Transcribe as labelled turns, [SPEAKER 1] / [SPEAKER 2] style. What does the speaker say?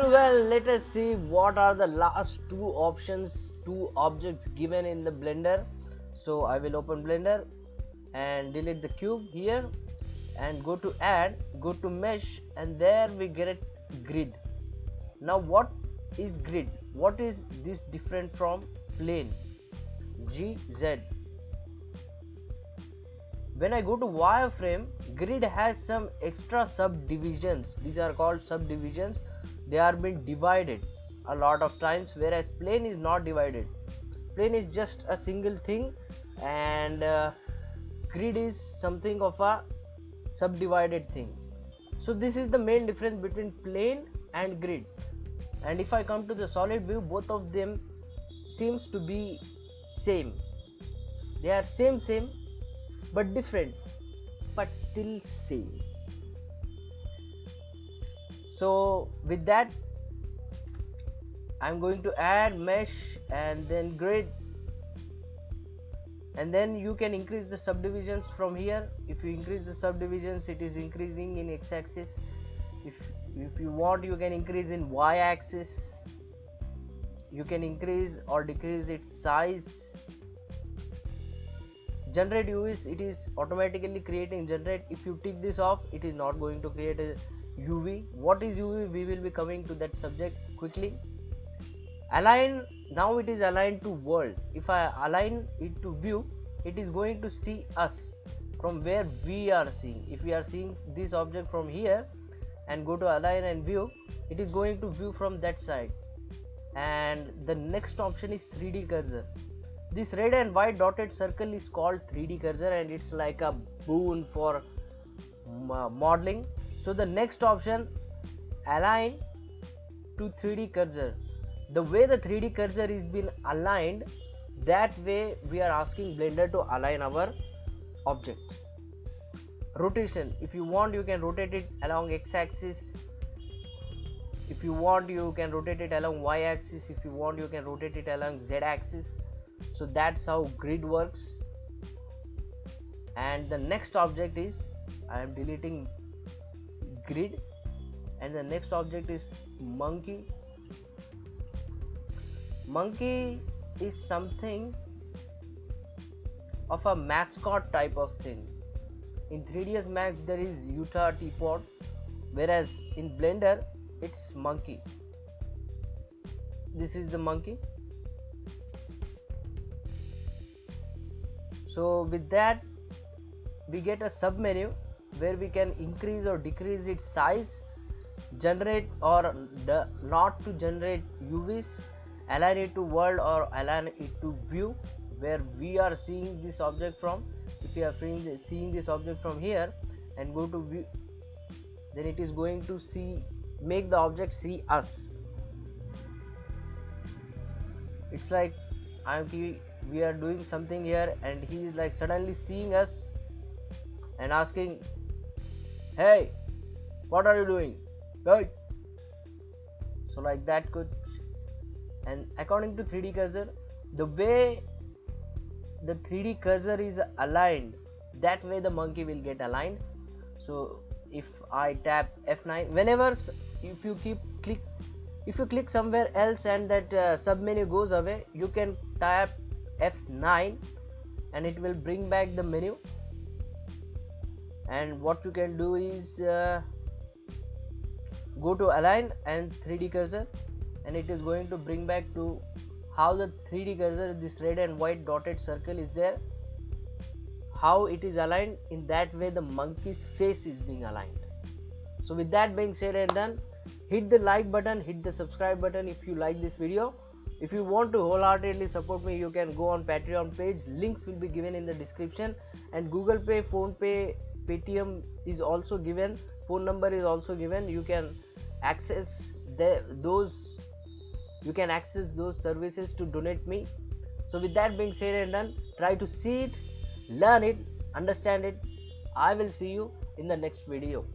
[SPEAKER 1] Well, let us see what are the last two options, two objects given in the blender. So I will open blender and delete the cube here and go to add, go to mesh, and there we get a grid. Now what is grid? What is this different from plane? GZ. When I go to wireframe, grid has some extra subdivisions. These are called subdivisions. They are being divided a lot of times, whereas plane is not divided. Plane is just a single thing, and grid is something of a subdivided thing. So this is the main difference between plane and grid. And if I come to the solid view, both of them seems to be same. They are same but different, but still same. So with that, I'm going to add mesh and then grid, and then you can increase the subdivisions from here. If you increase the subdivisions, it is increasing in x-axis. If you want, you can increase in y-axis. You can increase or decrease its size. Generate UVs, it is automatically creating generate. If you tick this off, it is not going to create a UV. What is UV? We will be coming to that subject quickly. Align, now it is aligned to world. If I align it to view, it is going to see us from where we are seeing. If we are seeing this object from here and go to align and view, it is going to view from that side. And the next option is 3D cursor. This red and white dotted circle is called 3D cursor, and it's like a boon for modeling. So the next option, align to 3D cursor. The way the 3D cursor is been aligned, that way we are asking Blender to align our object. Rotation, if you want, you can rotate it along x-axis. If you want, you can rotate it along y-axis. If you want, you can rotate it along z-axis. So that's how grid works. And the next object is, I am deleting grid, and the next object is monkey. Monkey is something of a mascot type of thing. In 3ds Max there is Utah teapot, whereas in Blender it's monkey. This is the monkey. So with that, we get a sub menu where we can increase or decrease its size, generate or not to generate UVs, align it to world or align it to view, where we are seeing this object from. If you are seeing this object from here and go to view, then it is going to make the object see us. It's like we are doing something here, and he is like suddenly seeing us and asking, hey, what are you doing? Hey. So like that could. And according to 3D cursor, the way the 3D cursor is aligned, that way the monkey will get aligned. So if I tap F9, whenever if you click somewhere else and that sub menu goes away, you can tap F9 and it will bring back the menu. And what you can do is go to align and 3D cursor, and it is going to bring back to how the 3D cursor, this red and white dotted circle is there, how it is aligned. In that way the monkey's face is being aligned. So with that being said and done, hit the like button, hit the subscribe button if you like this video. If you want to wholeheartedly support me, you can go on Patreon page, links will be given in the description, and Google Pay, Phone Pay, Paytm is also given, phone number is also given. You can access those services to donate me. So with that being said and done, try to see it, learn it, understand it. I will see you in the next video.